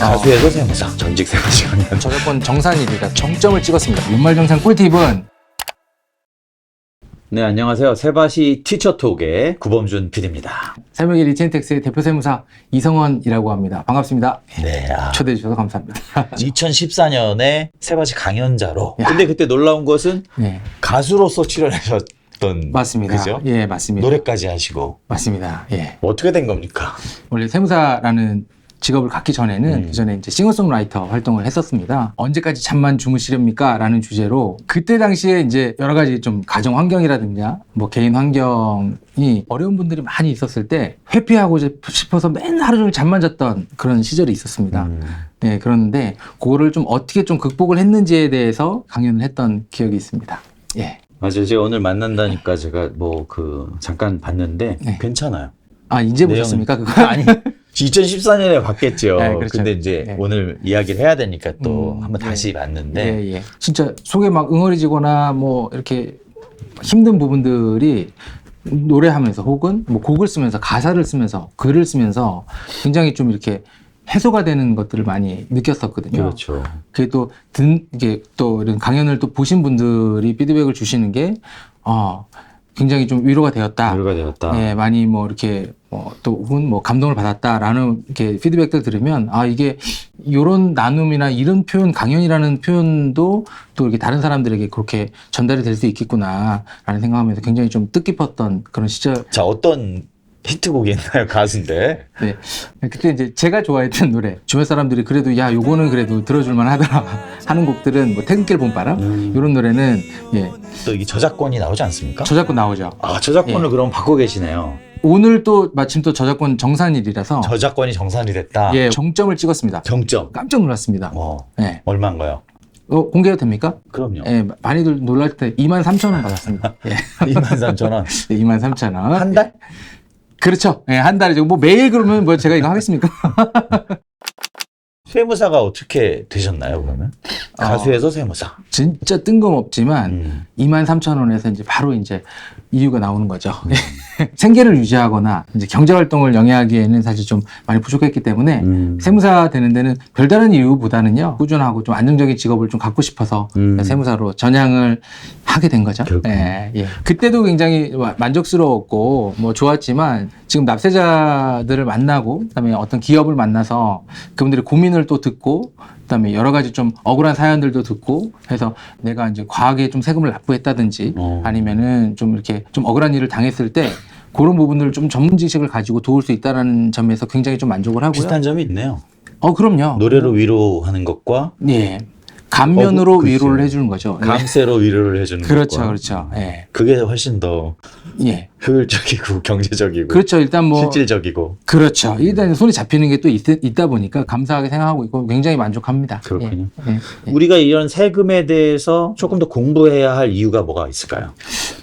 가수에서 세무사, 전직 세무사 강연. 저작권 정산일이라 정점을 찍었습니다. 연말정산 꿀팁은 네, 안녕하세요. 세바시 티처톡의 구범준 PD입니다. 새벽의 리치엔텍스의 대표 세무사 이성원이라고 합니다. 반갑습니다. 네, 초대해 주셔서 감사합니다. 2014년에 세바시 강연자로. 야. 근데 그때 놀라운 것은 네, 가수로서 출연하셨던. 맞습니다. 그죠? 예, 맞습니다. 노래까지 하시고. 맞습니다. 예. 어떻게 된 겁니까? 원래 세무사라는 직업을 갖기 전에는 그전에 이제 싱어송라이터 활동을 했었습니다. 언제까지 잠만 주무시렵니까? 라는 주제로 그때 당시에 이제 여러 가지 좀 가정 환경이라든가 뭐 개인 환경이 어려운 분들이 많이 있었을 때 회피하고 싶어서 맨날 하루 종일 잠만 잤던 그런 시절이 있었습니다. 네, 그런데 그거를 좀 어떻게 좀 극복을 했는지에 대해서 강연을 했던 기억이 있습니다. 예. 맞아요. 제가 오늘 만난다니까 제가 잠깐 봤는데 네. 괜찮아요. 아, 이제 보셨습니까? 그거? 아니. 2014년에 봤겠죠. 네, 그렇죠. 근데 이제 네. 오늘 이야기를 해야 되니까 또 한번 예. 다시 봤는데. 예, 예. 진짜 속에 막 응어리지거나 뭐 이렇게 힘든 부분들이 노래하면서 혹은 뭐 곡을 쓰면서 가사를 쓰면서 글을 쓰면서 굉장히 좀 이렇게 해소가 되는 것들을 많이 느꼈었거든요. 그렇죠. 그게 이게 또 이런 강연을 또 보신 분들이 피드백을 주시는 게, 굉장히 좀 위로가 되었다. 위로가 되었다. 예, 많이 뭐 이렇게 또 혹은 뭐 감동을 받았다라는 이렇게 피드백들 들으면 이게 이런 나눔이나 이런 표현, 강연이라는 표현도 또 이렇게 다른 사람들에게 그렇게 전달이 될 수 있겠구나라는 생각하면서 굉장히 좀 뜻깊었던 그런 시절. 자, 어떤 히트곡이었나요? 가수인데. 네. 그때 이제 제가 좋아했던 노래, 주변 사람들이 그래도 야, 요거는 그래도 들어줄만 하더라 하는 곡들은 뭐 퇴근길 봄바람 이런 노래는 예, 또 이게 저작권이 나오지 않습니까? 저작권 나오죠. 아, 저작권을 예. 그럼 받고 계시네요. 오늘 또 마침 또 저작권 정산일이라서 저작권이 정산이 됐다. 예, 정점을 찍었습니다. 정점. 깜짝 놀랐습니다. 예. 얼마인가요? 공개해도 됩니까? 그럼요. 예, 많이들 놀랄 때 23,000원 받았습니다. 예. 23,000원. 네, 23,000원. 한 달? 그렇죠. 예, 한 달이죠. 뭐 매일 그러면 뭐 제가 이거 하겠습니까? 세무사가 어떻게 되셨나요, 그러면? 가수에서 세무사. 진짜 뜬금없지만 23,000원에서 이제 바로 이제 이유가 나오는 거죠. 생계를 유지하거나 이제 경제 활동을 영위하기에는 사실 좀 많이 부족했기 때문에 세무사 되는 데는 별다른 이유보다는요, 꾸준하고 좀 안정적인 직업을 좀 갖고 싶어서 세무사로 전향을 하게 된 거죠. 예, 예. 그때도 굉장히 만족스러웠고 뭐 좋았지만 지금 납세자들을 만나고 그다음에 어떤 기업을 만나서 그분들의 고민을 또 듣고 그다음에 여러 가지 좀 억울한 사연들도 듣고 해서 내가 이제 과하게 좀 세금을 납부했다든지 아니면은 좀 이렇게 좀 억울한 일을 당했을 때 그런 부분들을 좀 전문 지식을 가지고 도울 수 있다라는 점에서 굉장히 좀 만족을 하고요. 비슷한 점이 있네요. 그럼요. 노래로 위로하는 것과 예. 감면으로 그치. 위로를 해주는 거죠. 감세로 위로를 해주는 그렇죠, 것과. 그렇죠. 예. 그게 훨씬 더 예. 효율적이고 경제적이고 그렇죠. 일단 뭐 실질적이고. 그렇죠. 일단 손이 잡히는 게 또 있다 보니까 감사하게 생각하고 있고 굉장히 만족합니다. 그렇군요. 예. 예. 우리가 이런 세금에 대해서 조금 더 공부해야 할 이유가 뭐가 있을까요?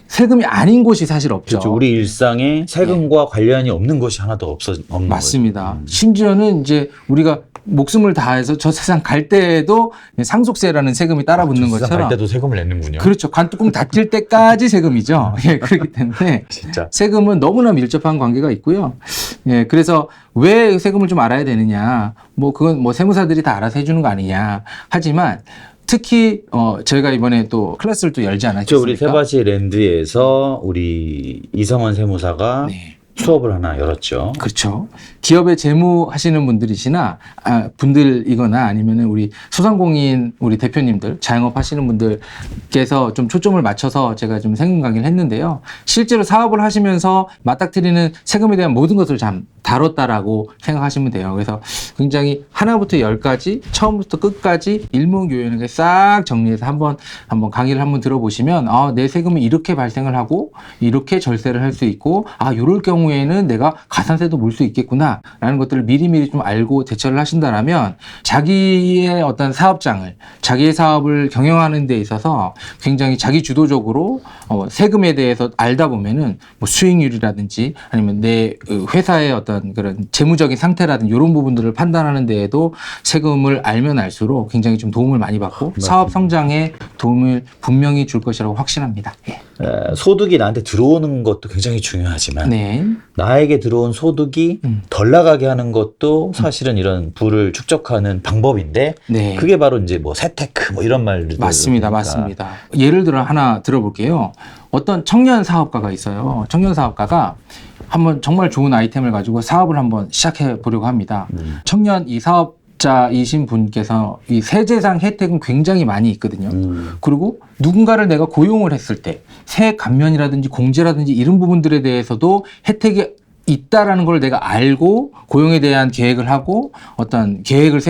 세금이 아닌 곳이 사실 없죠. 그렇죠. 우리 일상에 세금과 관련이 없는 것이 하나도 없는 맞습니다. 거죠. 심지어는 이제 우리가 목숨을 다해서 저 세상 갈 때에도 상속세라는 세금이 따라 붙는 갈 것처럼. 때도 세금을 내는군요. 그렇죠. 관뚜껑 닫힐 때까지 세금이죠. 예, 그렇기 때문에 진짜. 세금은 너무나 밀접한 관계가 있고요. 예, 그래서 왜 세금을 좀 알아야 되느냐. 뭐 그건 뭐 세무사들이 다 알아서 해주는 거 아니냐. 하지만 특히 저희가 이번에 또 클래스를 또 열지 않았겠습니까? 우리 세바시 랜드에서 우리 이성원 세무사가 네. 수업을 하나 열었죠. 그렇죠. 기업에 재무하시는 분들이시나 분들이거나 아니면은 우리 소상공인 우리 대표님들 자영업 하시는 분들께서 좀 초점을 맞춰서 제가 좀 세금 강의를 했는데요. 실제로 사업을 하시면서 맞닥뜨리는 세금에 대한 모든 것을 참 다뤘다라고 생각하시면 돼요. 그래서 굉장히 하나부터 열까지 처음부터 끝까지 일목요연하게 싹 정리해서 한번 강의를 한번 들어보시면 내 세금이 이렇게 발생을 하고 이렇게 절세를 할 수 있고 이럴 경우에는 내가 가산세도 물 수 있겠구나 라는 것들을 미리미리 좀 알고 대처를 하신다라면 자기의 어떤 사업장을 자기의 사업을 경영하는 데 있어서 굉장히 자기 주도적으로 세금에 대해서 알다 보면은 뭐 수익률이라든지 아니면 내 회사의 어떤 그런 재무적인 상태라든지 이런 부분들을 판단하는 데에도 세금을 알면 알수록 굉장히 좀 도움을 많이 받고 사업 성장에 도움을 분명히 줄 것이라고 확신합니다. 예. 소득이 나한테 들어오는 것도 굉장히 중요하지만 네. 나에게 들어온 소득이 덜 나가게 하는 것도 사실은 이런 부를 축적하는 방법인데 네. 그게 바로 이제 뭐 세테크 뭐 이런 말들 맞습니다. 맞습니다. 예를 들어 하나 들어볼게요. 어떤 청년 사업가가 있어요. 청년 사업가가 한번 정말 좋은 아이템을 가지고 사업을 한번 시작해 보려고 합니다. 청년 이 사업자이신 분께서 이 세제상 혜택은 굉장히 많이 있거든요. 그리고 누군가를 내가 고용을 했을 때 세 감면이라든지 공제라든지 이런 부분들에 대해서도 혜택이 있다라는 걸 내가 알고 고용에 대한 계획을 하고 어떤 계획을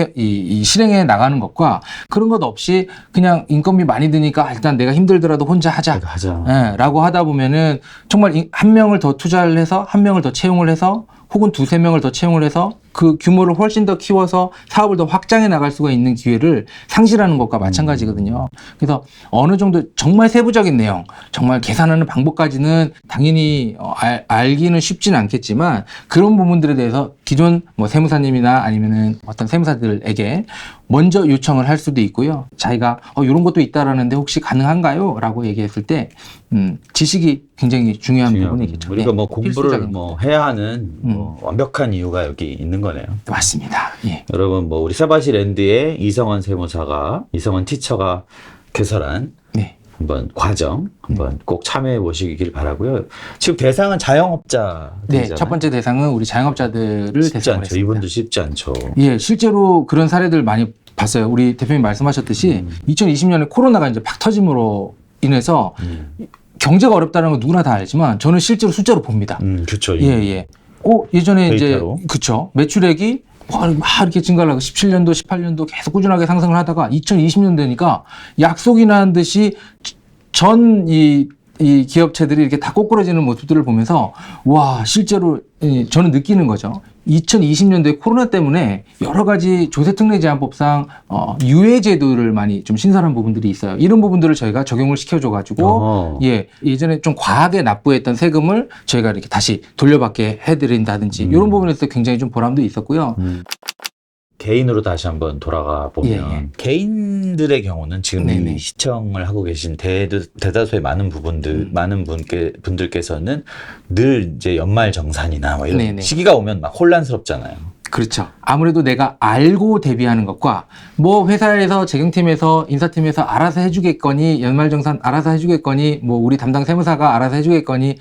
실행해 나가는 것과 그런 것 없이 그냥 인건비 많이 드니까 일단 내가 힘들더라도 혼자 하자. 예, 라고 하다 보면은 정말 한 명을 더 투자를 해서 한 명을 더 채용을 해서 혹은 두세 명을 더 채용을 해서 그 규모를 훨씬 더 키워서 사업을 더 확장해 나갈 수가 있는 기회를 상실하는 것과 마찬가지거든요. 그래서 어느 정도 정말 세부적인 내용, 정말 계산하는 방법까지는 당연히 알기는 쉽지는 않겠지만 그런 부분들에 대해서 기존 뭐 세무사님이나 아니면은 어떤 세무사들에게 먼저 요청을 할 수도 있고요. 자기가 이런 것도 있다라는데 혹시 가능한가요? 라고 얘기했을 때 지식이 굉장히 중요한 부분이겠죠. 우리가 네, 뭐 공부를 뭐 해야 하는 뭐 완벽한 이유가 여기 있는 거네요. 맞습니다. 예. 여러분 뭐 우리 세바시랜드의 이성원 세무사가 이성원 티처가 개설한 네. 한번 과정 한번 꼭 참여해 보시길 바라고요. 지금 대상은 자영업자. 네, 첫 번째 대상은 우리 자영업자들을 쉽지 대상으로 않죠. 했습니다. 이분도 쉽지 않죠. 예, 실제로 그런 사례들 많이 봤어요. 우리 대표님 말씀하셨듯이 2020년에 코로나가 이제 팍 터짐으로 인해서 경제가 어렵다는 건 누구나 다 알지만 저는 실제로 숫자로 봅니다. 그렇죠. 예, 예. 예전에 데이터로. 이제 그쵸 매출액이 막 이렇게 증가를 하고 17년도, 18년도 계속 꾸준하게 상승을 하다가 2020년 되니까 약속이 난 듯이 전 이 기업체들이 이렇게 다 꼬꾸라지는 모습들을 보면서 와 실제로 저는 느끼는 거죠. 2020년도에 코로나 때문에 여러 가지 조세특례제한법상 유예 제도를 많이 좀 신설한 부분들이 있어요. 이런 부분들을 저희가 적용을 시켜줘가지고 예전에 좀 과하게 납부했던 세금을 저희가 이렇게 다시 돌려받게 해드린다든지 이런 부분에서 굉장히 좀 보람도 있었고요. 개인으로 다시 한번 돌아가 보면 개인들의 경우는 지금 이 시청을 하고 계신 대다수의 많은 분들께서는 늘 이제 연말 정산이나 뭐 이런 시기가 오면 막 혼란스럽잖아요. 그렇죠. 아무래도 내가 알고 대비하는 것과 뭐 회사에서 재경팀에서 인사팀에서 알아서 해주겠거니 연말정산 알아서 해주겠거니 뭐 우리 담당 세무사가 알아서 해주겠거니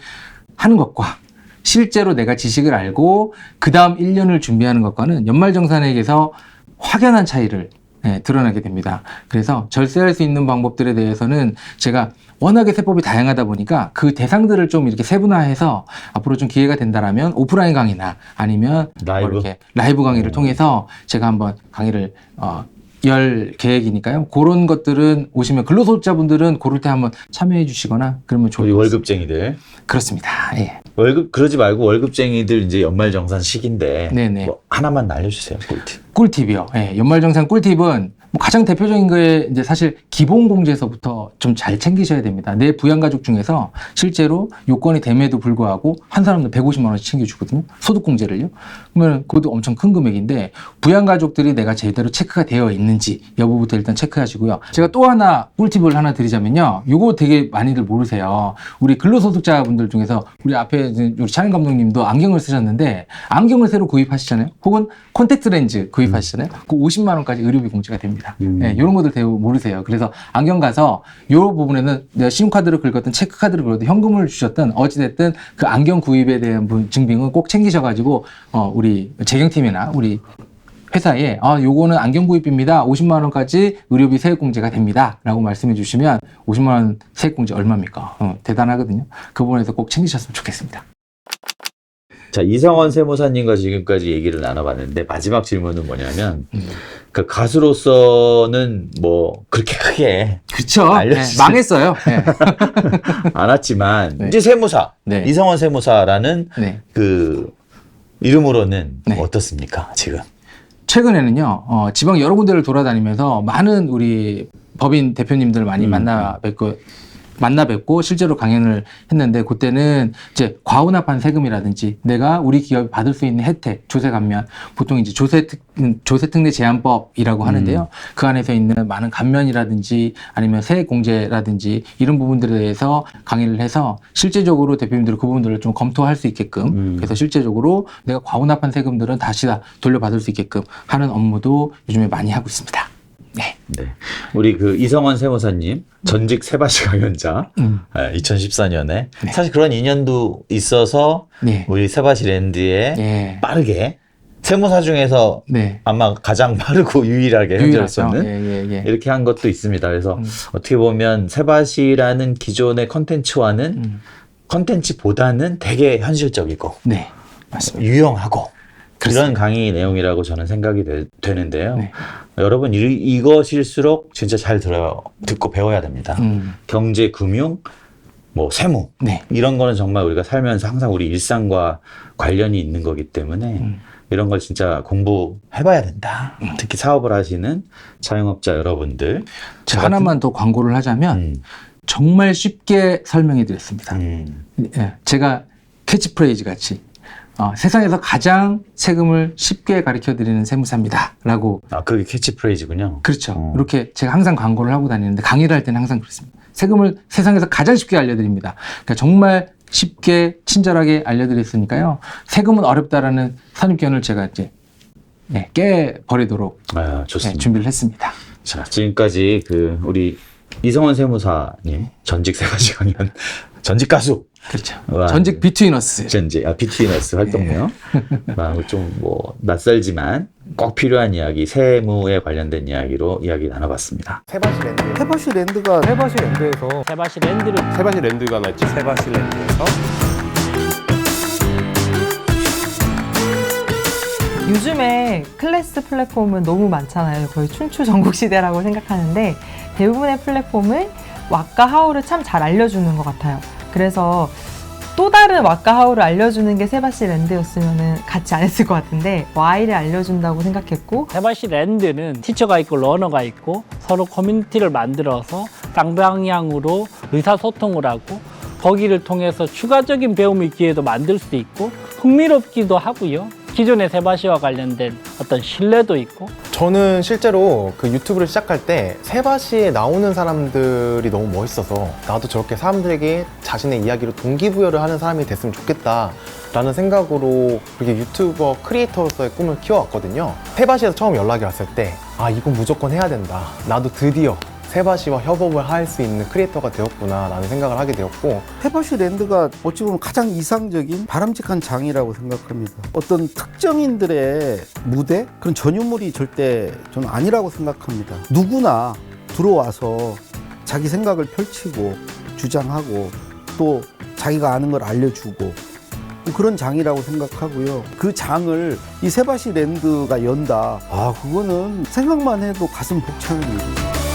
하는 것과 실제로 내가 지식을 알고 그 다음 1년을 준비하는 것과는 연말정산액에서 확연한 차이를 드러나게 됩니다. 그래서 절세할 수 있는 방법들에 대해서는 제가 워낙에 세법이 다양하다 보니까 그 대상들을 좀 이렇게 세분화해서 앞으로 좀 기회가 된다라면 오프라인 강의나 아니면 라이브, 뭐 이렇게 라이브 강의를 통해서 제가 한번 강의를 열 계획이니까요. 그런 것들은 오시면 근로소득자분들은 고를 때 한번 참여해 주시거나 그러면 좋을 것 같습니다. 월급쟁이들. 그렇습니다. 예. 그러지 말고 월급쟁이들 이제 연말정산 시기인데 네네. 뭐 하나만 알려주세요. 꿀팁. 꿀팁이요. 예. 연말정산 꿀팁은 뭐 가장 대표적인 거에 이제 사실 기본공제서부터 좀 잘 챙기셔야 됩니다. 내 부양가족 중에서 실제로 요건이 됨에도 불구하고 한 사람도 150만 원씩 챙겨주거든요. 소득공제를요. 그러면 그것도 엄청 큰 금액인데 부양가족들이 내가 제대로 체크가 되어 있는지 여부부터 일단 체크하시고요. 제가 또 하나 꿀팁을 하나 드리자면요. 요거 되게 많이들 모르세요. 우리 근로소득자분들 중에서 우리 앞에 우리 차림 감독님도 안경을 쓰셨는데 안경을 새로 구입하시잖아요. 혹은 콘택트 렌즈 구입하시잖아요. 그 50만 원까지 의료비 공제가 됩니다. 네, 이런 것들 대부분 모르세요. 그래서 안경 가서 이 부분에는 내가 신용카드를 긁었든 체크카드를 긁었든 현금을 주셨든 어찌됐든 그 안경 구입에 대한 증빙은 꼭 챙기셔가지고 우리 재경팀이나 우리 회사에 요거는 안경 구입입니다. 50만 원까지 의료비 세액공제가 됩니다. 라고 말씀해 주시면 50만 원 세액공제 얼마입니까? 대단하거든요. 그 부분에서 꼭 챙기셨으면 좋겠습니다. 자, 이성원 세무사님과 지금까지 얘기를 나눠봤는데 마지막 질문은 뭐냐면 그 가수로서는 뭐 그렇게 크게 그쵸. 네, 망했어요. 네. 않았지만 이제 세무사 이성원 세무사라는 그 이름으로는 어떻습니까 지금? 최근에는요 지방 여러 군데를 돌아다니면서 많은 우리 법인 대표님들 많이 만나 뵙고 만나 뵙고 실제로 강연을 했는데 그때는 이제 과혼합한 세금이라든지 내가 우리 기업이 받을 수 있는 혜택, 조세 감면, 보통 이제 조세특례 제한법이라고 하는데요. 그 안에서 있는 많은 감면이라든지 아니면 세액공제라든지 이런 부분들에 대해서 강의를 해서 실제적으로 대표님들이 그 부분들을 좀 검토할 수 있게끔 그래서 실제적으로 내가 과혼합한 세금들은 다시 다 돌려받을 수 있게끔 하는 업무도 요즘에 많이 하고 있습니다. 네. 네. 우리 그 이성원 세무사님 전직 세바시 강연자 2014년에 네. 사실 그런 인연도 있어서 네. 우리 세바시 랜드에 네. 빠르게 세무사 중에서 네. 아마 가장 빠르고 유일하게 현재로서는 예. 이렇게 한 것도 있습니다. 그래서 어떻게 보면 세바시라는 기존의 컨텐츠와는 컨텐츠보다는 되게 현실적이고 네. 맞습니다. 유용하고 그렇습니다. 이런 강의 내용이라고 저는 생각이 되는데요. 네. 여러분 이것일수록 진짜 잘 듣고 배워야 됩니다. 경제, 금융, 뭐 세무 네. 이런 거는 정말 우리가 살면서 항상 우리 일상과 관련이 있는 거기 때문에 이런 걸 진짜 공부해봐야 된다. 특히 사업을 하시는 자영업자 여러분들. 제가 하나만 더 광고를 하자면 정말 쉽게 설명해 드렸습니다. 예, 제가 캐치프레이즈 같이 세상에서 가장 세금을 쉽게 가르쳐 드리는 세무사입니다. 라고. 그게 캐치프레이즈군요. 그렇죠. 이렇게 제가 항상 광고를 하고 다니는데 강의를 할 때는 항상 그렇습니다. 세금을 세상에서 가장 쉽게 알려드립니다. 그러니까 정말 쉽게 친절하게 알려드렸으니까요. 세금은 어렵다라는 선입견을 제가 이제 깨버리도록 좋습니다. 준비를 했습니다. 자, 지금까지 우리 이성원 세무사님 전직 세바시 강연 전직 가수. 그렇죠. 전직 비트위너스. 비트위너스 활동명. 좀 낯설지만 꼭 필요한 이야기, 세무에 관련된 이야기로 이야기 나눠봤습니다. 세바시 랜드에서 세바시 랜드가 낫지. 세바시 랜드에서 요즘에 클래스 플랫폼은 너무 많잖아요. 거의 춘추 전국 시대라고 생각하는데 대부분의 플랫폼을 왓과 하우를 참 잘 알려주는 것 같아요. 그래서 또 다른 왓과 하우를 알려주는 게 세바시 랜드였으면 같이 안 했을 것 같은데 Y를 알려준다고 생각했고 세바시 랜드는 티처가 있고 러너가 있고 서로 커뮤니티를 만들어서 쌍방향으로 의사소통을 하고 거기를 통해서 추가적인 배움의 기회도 만들 수 있고 흥미롭기도 하고요. 기존의 세바시와 관련된 어떤 신뢰도 있고 저는 실제로 그 유튜브를 시작할 때 세바시에 나오는 사람들이 너무 멋있어서 나도 저렇게 사람들에게 자신의 이야기로 동기부여를 하는 사람이 됐으면 좋겠다 라는 생각으로 그렇게 유튜버 크리에이터로서의 꿈을 키워왔거든요. 세바시에서 처음 연락이 왔을 때 이건 무조건 해야 된다. 나도 드디어 세바시와 협업을 할 수 있는 크리에이터가 되었구나 라는 생각을 하게 되었고 세바시 랜드가 어찌 보면 가장 이상적인 바람직한 장이라고 생각합니다. 어떤 특정인들의 무대? 그런 전유물이 절대 저는 아니라고 생각합니다. 누구나 들어와서 자기 생각을 펼치고 주장하고 또 자기가 아는 걸 알려주고 그런 장이라고 생각하고요. 그 장을 이 세바시 랜드가 연다. 그거는 생각만 해도 가슴 벅차는 일이에요.